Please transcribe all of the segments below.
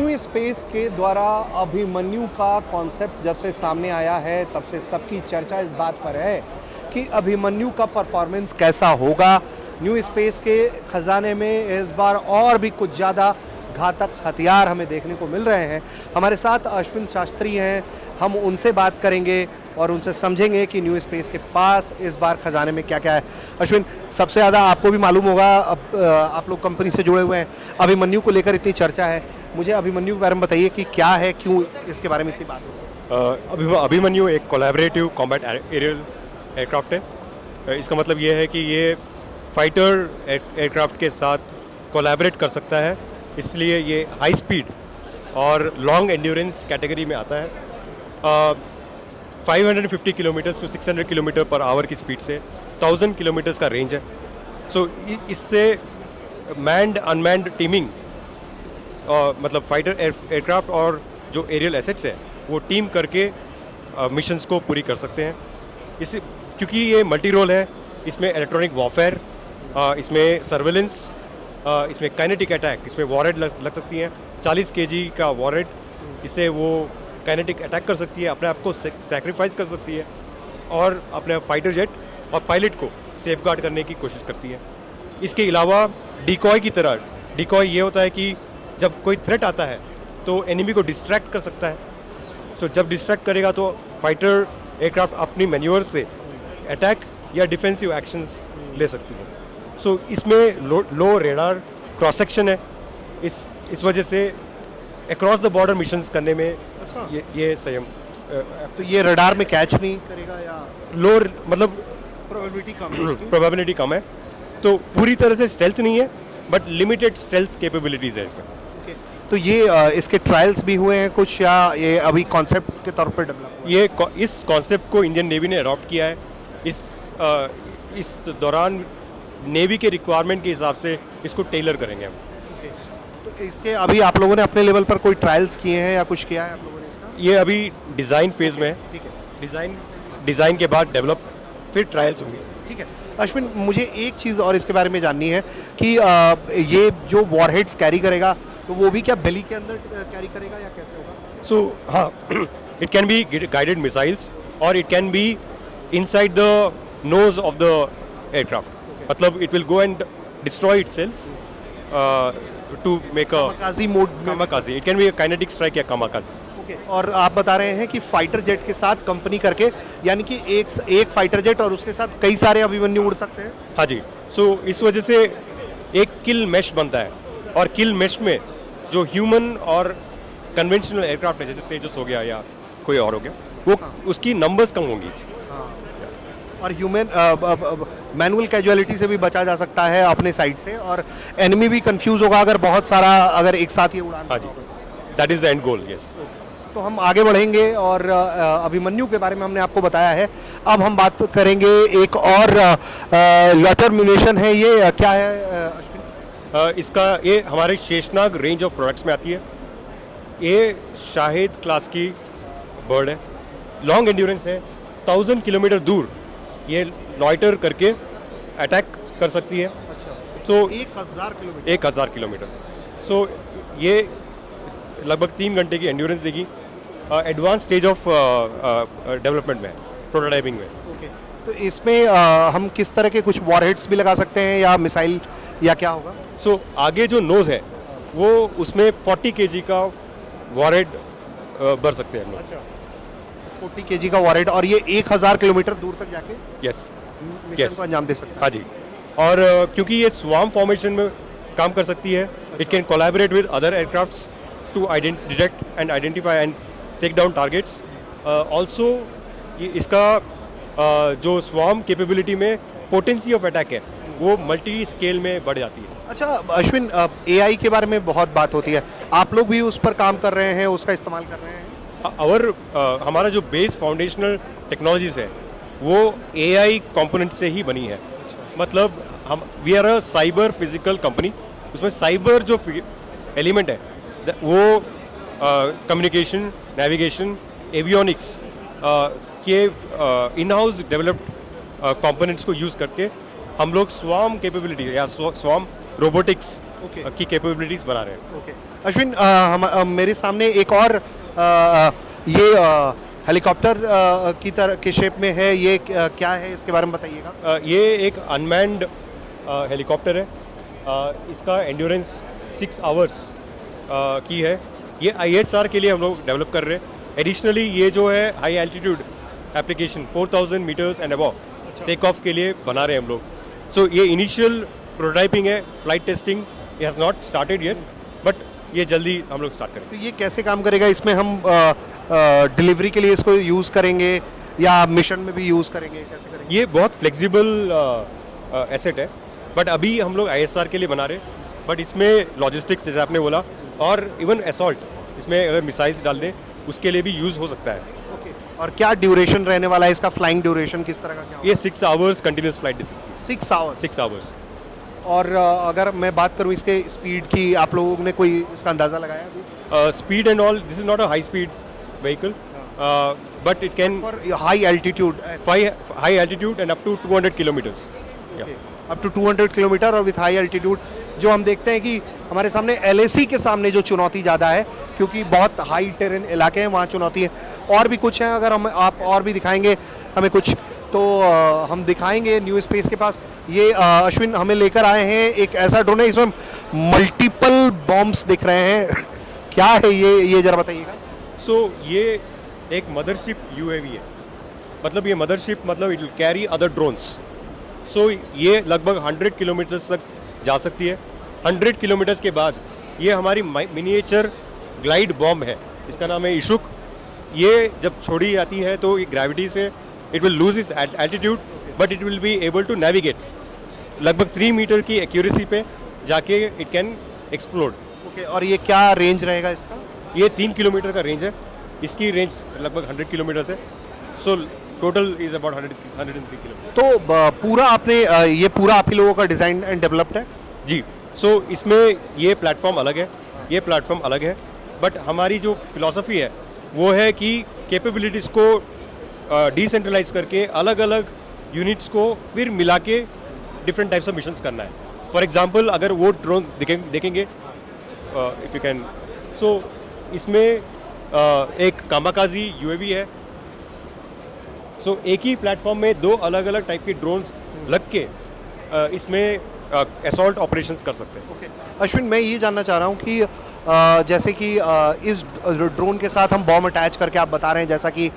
New space के द्वारा अभिमन्यु का कॉन्सेप्ट जब से सामने आया है तब से सबकी चर्चा इस बात पर है कि अभिमन्यु का परफॉर्मेंस कैसा होगा। न्यू स्पेस के खजाने में इस बार और भी कुछ ज़्यादा घातक हथियार हमें देखने को मिल रहे हैं। हमारे साथ अश्विन शास्त्री हैं, हम उनसे बात करेंगे और उनसे समझेंगे कि न्यू स्पेस के पास इस बार खजाने में क्या क्या है। अश्विन, सबसे ज़्यादा आपको भी मालूम होगा, अब आप लोग कंपनी से जुड़े हुए हैं, अभिमन्यु को लेकर इतनी चर्चा है, मुझे अभिमन्यु के बारे में बताइए कि क्या है, क्यों इसके बारे में इतनी बात हो रही है। अभिमन्यु एक कोलैबोरेटिव कॉम्बैट एरियल एयरक्राफ्ट है। इसका मतलब ये है कि ये फाइटर एयरक्राफ्ट के साथ कोलैबोरेट कर सकता है, इसलिए ये हाई स्पीड और लॉन्ग एंड्योरेंस कैटेगरी में आता है। 550 kilometer to 600 kilometer per hour की स्पीड से 1000 किलोमीटर्स का रेंज है। सो इससे मैन्ड अनमैन्ड टीमिंग, मतलब फाइटर एयरक्राफ्ट और जो एरियल एसेट्स है वो टीम करके मिशंस को पूरी कर सकते हैं। इस क्योंकि ये मल्टी रोल है, इसमें इलेक्ट्रॉनिक वॉरफेयर, इसमें सर्वेलेंस, इसमें काइनेटिक अटैक, इसमें वॉरहेड लग सकती हैं। 40 kg का वॉरहेड, इससे वो काइनेटिक अटैक कर सकती है, अपने आप को सैक्रिफाइस कर सकती है और अपने फाइटर जेट और पायलट को सेफगार्ड करने की कोशिश करती है। इसके अलावा डिकॉय की तरह, डिकॉय ये होता है कि जब कोई थ्रेट आता है तो एनिमी को डिस्ट्रैक्ट कर सकता है। सो जब डिस्ट्रैक्ट करेगा तो फाइटर एयरक्राफ्ट अपनी मैन्यूवर से अटैक या डिफेंसिव एक्शंस ले सकती है। सो इसमें लो रेडार क्रॉस सेक्शन है, इस वजह से अक्रॉस द बॉर्डर मिशंस करने में ये संयम। तो ये रडार में कैच नहीं करेगा या लो, मतलब प्रोबेबिलिटी कम है, तो पूरी तरह से स्टेल्थ नहीं है, बट लिमिटेड स्टेल्थ कैपेबिलिटीज है इसमें। तो ये इसके ट्रायल्स भी हुए हैं कुछ, या ये अभी कॉन्सेप्ट के तौर पर डेवलप हुआ है? इस कॉन्सेप्ट को इंडियन नेवी ने अडॉप्ट किया है। इस दौरान नेवी के रिक्वायरमेंट के हिसाब से इसको टेलर करेंगे हम। तो इसके अभी आप लोगों ने अपने लेवल पर कोई ट्रायल्स किए हैं या कुछ किया है आप लोगों ने इसका? ये अभी डिज़ाइन फेज में है। ठीक है, डिज़ाइन के बाद डेवलप, फिर ट्रायल्स होंगे। ठीक है। अश्विन, मुझे एक चीज़ और इसके बारे में जाननी है कि ये जो वॉरहेड्स कैरी करेगा तो वो भी क्या बेली के अंदर कैरी करेगा या कैसे होगा? सो हाँ, it can be guided missiles और it can be inside the nose of the aircraft. मतलब it will go and destroy itself to make a kamikaze mode में। Kamikaze, it can be a kinetic strike या kamikaze. Okay. और आप बता रहे हैं कि फाइटर जेट के साथ कंपनी करके, यानी कि एक फाइटर जेट और उसके साथ कई सारे अभिमन्यु उड़ सकते हैं? हाँ जी। सो इस वजह से एक किल मेश बनता है, और किल मेश में जो ह्यूमन और कन्वेंशनल एयरक्राफ्ट है, जैसे तेजस हो गया या कोई और हो गया, वो उसकी नंबर्स कम होंगी। और ह्यूमन मैनुअल कैजुअलिटी से भी बचा जा सकता है अपने साइड से, और एनिमी भी कंफ्यूज होगा अगर बहुत सारा अगर एक साथ ये उड़ान। हाँ जी, that is the end goal. Yes. तो हम आगे बढ़ेंगे और अभिमन्यु के बारे में हमने आपको बताया है। अब हम बात करेंगे एक और लॉटर म्यूनिशन है, ये क्या है अश्विन? इसका ये हमारे शेषनाग रेंज ऑफ प्रोडक्ट्स में आती है। ये शाहिद क्लास की बर्ड है, लॉन्ग एंड्योरेंस है, 1000 किलोमीटर दूर ये लॉइटर करके अटैक कर सकती है। अच्छा। सो 1000 किलोमीटर। सो ये लगभग 3 घंटे की एंड्योरेंस देगी। एडवांस स्टेज ऑफ डेवलपमेंट में, प्रोटोटाइपिंग में। ओके। तो इसमें हम किस तरह के कुछ वॉरहेड्स भी लगा सकते हैं या मिसाइल, या क्या होगा? सो आगे जो नोज़ है वो उसमें 40 kg का वॉरहेड भर सकते हैं हम लोग। अच्छा, 40 kg का वॉरहेड, और ये 1000 किलोमीटर दूर तक जाके यस मिशन को अंजाम दे सकता है। हाँ जी। और क्योंकि ये स्वार्म फॉर्मेशन में काम कर सकती है, it can collaborate with other aircrafts to detect and identify and take down targets. Also इसका जो स्वार्म कैपेबिलिटी में पोटेंसी ऑफ अटैक है वो मल्टी स्केल में बढ़ जाती है। अच्छा अश्विन, AI के बारे में बहुत बात होती है, आप लोग भी उस पर काम कर रहे हैं, उसका इस्तेमाल कर रहे हैं? हमारा जो बेस फाउंडेशनल टेक्नोलॉजीज है वो AI कंपोनेंट से ही बनी है। मतलब हम we are a cyber physical company. उसमें साइबर जो एलिमेंट है वो कम्युनिकेशन, नेविगेशन, एवियोनिक्स के इन हाउस डेवलप्ड कंपोनेंट्स को यूज़ करके हम लोग स्वार्म कैपेबिलिटी या स्वार्म रोबोटिक्स Okay. की कैपेबिलिटीज़ बना रहे हैं। ओके अश्विन, मेरे सामने एक और ये हेलीकॉप्टर की तरह के शेप में है, ये क्या है, इसके बारे में बताइएगा। ये एक अनमैन्ड हेलीकॉप्टर है। इसका एंड्योरेंस 6 आवर्स की है। ये ISR के लिए हम लोग डेवलप कर रहे हैं। एडिशनली ये जो है high altitude application 4000 meters and above take off के लिए बना रहे हैं हम लोग। सो ये इनिशियल प्रोटोटाइपिंग है, flight testing has not started yet, but ये जल्दी हम लोग स्टार्ट करेंगे। तो ये कैसे काम करेगा? इसमें हम डिलीवरी के लिए इसको यूज़ करेंगे या मिशन में भी यूज़ करेंगे, कैसे करेंगे? ये बहुत फ्लेक्सिबल एसेट है, बट अभी हम लोग ISR के लिए बना रहे हैं। बट इसमें लॉजिस्टिक्स जैसे आपने बोला, और इवन असॉल्ट, इसमें अगर मिसाइल्स डाल दें उसके लिए भी यूज़ हो सकता है। ओके, और क्या ड्यूरेशन रहने वाला है इसका? फ्लाइंग ड्यूरेशन किस तरह का क्या ये 6 आवर्स कंटिन्यूस फ्लाइट दे सकती है। 6 आवर्स। 6 आवर्स। और अगर मैं बात करूं इसके स्पीड की, आप लोगों ने कोई इसका अंदाज़ा लगाया अभी? Speed and all, this is not a high speed vehicle, but it can और high altitude, high altitude and up to 200 kilometres. Up to 200 kilometre और विथ हाई एल्टीट्यूड। जो हम देखते हैं कि हमारे सामने LAC के सामने जो चुनौती ज़्यादा है, क्योंकि बहुत हाई टेरेन इलाके हैं, वहाँ चुनौती है। और भी कुछ हैं, अगर हम आप और भी दिखाएंगे हमें कुछ, तो हम दिखाएंगे न्यू स्पेस के पास। ये अश्विन हमें लेकर आए हैं एक ऐसा ड्रोन है, इसमें मल्टीपल बॉम्ब्स दिख रहे हैं। क्या है ये ज़रा बताइएगा। सो ये एक मदरशिप UAV है। मतलब ये मदरशिप मतलब it will carry other drones. So ये लगभग 100 किलोमीटर्स तक जा सकती है। 100 किलोमीटर्स के बाद ये हमारी मिनिएचर ग्लाइड बॉम्ब है, इसका नाम है इशुक। ये जब छोड़ी जाती है तो ये ग्रेविटी से it will lose its altitude, but it will be able to navigate लगभग 3 मीटर की एक्यूरेसी पे जाके इट कैन एक्सप्लोड। ओके, और ये क्या रेंज रहेगा इसका? ये 3 किलोमीटर का रेंज है, इसकी रेंज लगभग 100 किलोमीटर है। So total is about 103 kilometre. तो पूरा आपने ये पूरा आप ही लोगों का डिज़ाइन एंड डेवलप्ड है? जी। सो इसमें ये प्लेटफॉर्म अलग है, ये प्लेटफॉर्म अलग है, बट हमारी जो फिलॉसफी है वो है कि कैपेबिलिटीज़ को डिसेंट्रलाइज करके अलग अलग यूनिट्स को फिर मिला के डिफरेंट टाइप्स ऑफ मिशंस करना है। फॉर एग्जांपल अगर वो ड्रोन देखेंगे इफ़ यू कैन, सो इसमें एक कामाकाजी UAV है। सो एक ही प्लेटफॉर्म में 2 अलग अलग टाइप के ड्रोन्स लग के इसमें असॉल्ट ऑपरेशंस कर सकते हैं। ओके अश्विन, मैं ये जानना चाह रहा हूँ कि जैसे कि इस ड्रोन के साथ हम बॉम्ब अटैच करके, आप बता रहे हैं जैसा कि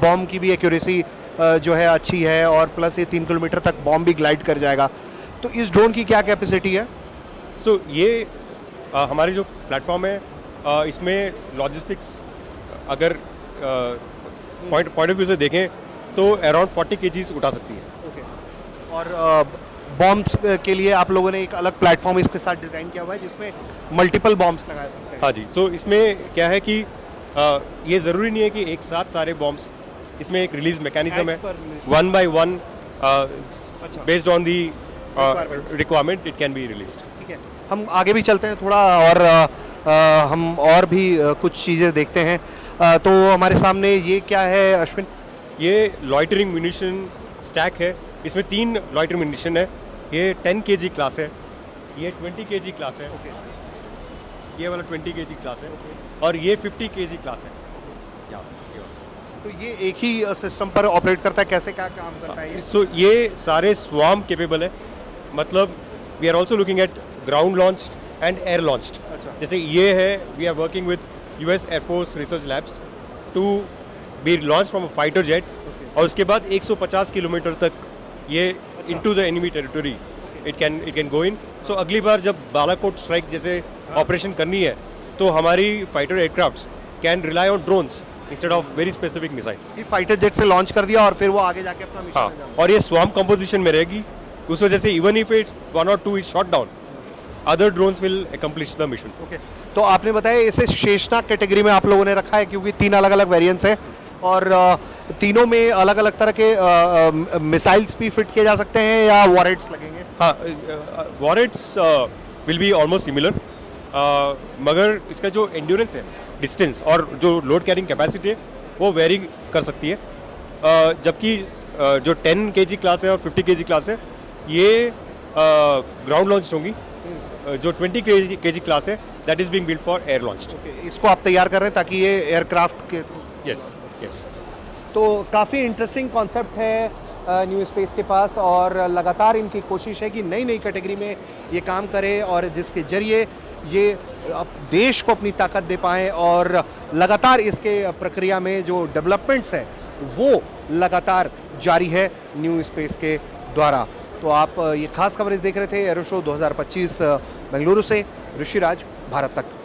बॉम्ब की भी एक्यूरेसी जो है अच्छी है, और प्लस ये 3 किलोमीटर तक बॉम्ब भी ग्लाइड कर जाएगा, तो इस ड्रोन की क्या कैपेसिटी है? सो ये हमारी जो प्लेटफॉर्म है, इसमें लॉजिस्टिक्स अगर पॉइंट ऑफ व्यू से देखें तो अराउंड 40 kgs उठा सकती है। ओके, और बॉम्ब्स के लिए आप लोगों ने एक अलग प्लेटफॉर्म इसके साथ डिज़ाइन किया हुआ है जिसमें मल्टीपल बॉम्ब्स लगाए सकते हैं? हाँ जी। सो इसमें क्या है कि ये ज़रूरी नहीं है कि एक साथ सारे बॉम्ब्स, इसमें एक रिलीज मैकेनिज्म है, 1 by 1 based on the requirement it can be released. ठीक है, हम आगे भी चलते हैं थोड़ा, और हम और भी कुछ चीज़ें देखते हैं। तो हमारे सामने ये क्या है अश्विन? ये लॉइटरिंग म्यूनिशन स्टैक है। इसमें 3 लॉइटरिंग म्यूनिशन है। ये 10 kg क्लास है, ये 20 kg क्लास है, ये वाला 20 kg क्लास है, और ये 50 kg क्लास है। या ये वाला। तो ये एक ही सिस्टम पर ऑपरेट करता है, कैसे क्या काम करता है ये? सो ये सारे स्वार्म केपेबल है। मतलब we are also looking at ground launched and air launched. अच्छा। जैसे ये है, we are working with US air force research labs to be launch from a fighter jet, और उसके बाद 150 किलोमीटर तक ये into the enemy territory it can go in. So अगली बार जब बालाकोट स्ट्राइक जैसे ऑपरेशन करनी है तो हमारी fighter aircrafts can rely on drones instead of very specific missiles. ये फाइटर जेट से लॉन्च कर दिया और फिर वो आगे जाके अपना मिशन हाँ, में जाना। और ये स्वार्म कंपोजिशन में रहेगी। उस वजह से even if it 1 or 2 is shot down, other drones will accomplish the mission. Okay, तो आपने बताया इसे शेषनाग कैटेगरी में आप लोगों ने रखा है, क्योंकि 3 अलग अलग वेरिएंट्स हैं, और तीनों में अलग अलग तरह के मिसाइल्स भी फिट किए जा सकते हैं या वॉरेट्स लगेंगे? हाँ, वॉरेट्स विल बी ऑलमोस्ट सिमिलर, मगर इसका जो एंड्योरेंस है, डिस्टेंस और जो लोड कैरिंग कैपेसिटी है वो वेरी कर सकती है। जबकि जो 10 kg क्लास है और 50 kg क्लास है ये ग्राउंड लॉन्च होंगी, जो 20 kg क्लास है that is being build for air launch. इसको आप तैयार कर रहे हैं ताकि ये एयरक्राफ्ट के यस यस। तो काफ़ी इंटरेस्टिंग कॉन्सेप्ट है न्यू स्पेस के पास और लगातार इनकी कोशिश है कि नई नई कैटेगरी में ये काम करे और जिसके ज़रिए ये अब देश को अपनी ताकत दे पाएँ और लगातार इसके प्रक्रिया में जो डेवलपमेंट्स हैं वो लगातार जारी है न्यू स्पेस के द्वारा। तो आप ये खास कवरेज देख रहे थे एरो शो 2025 बेंगलुरु से। ऋषिराज, भारत तक।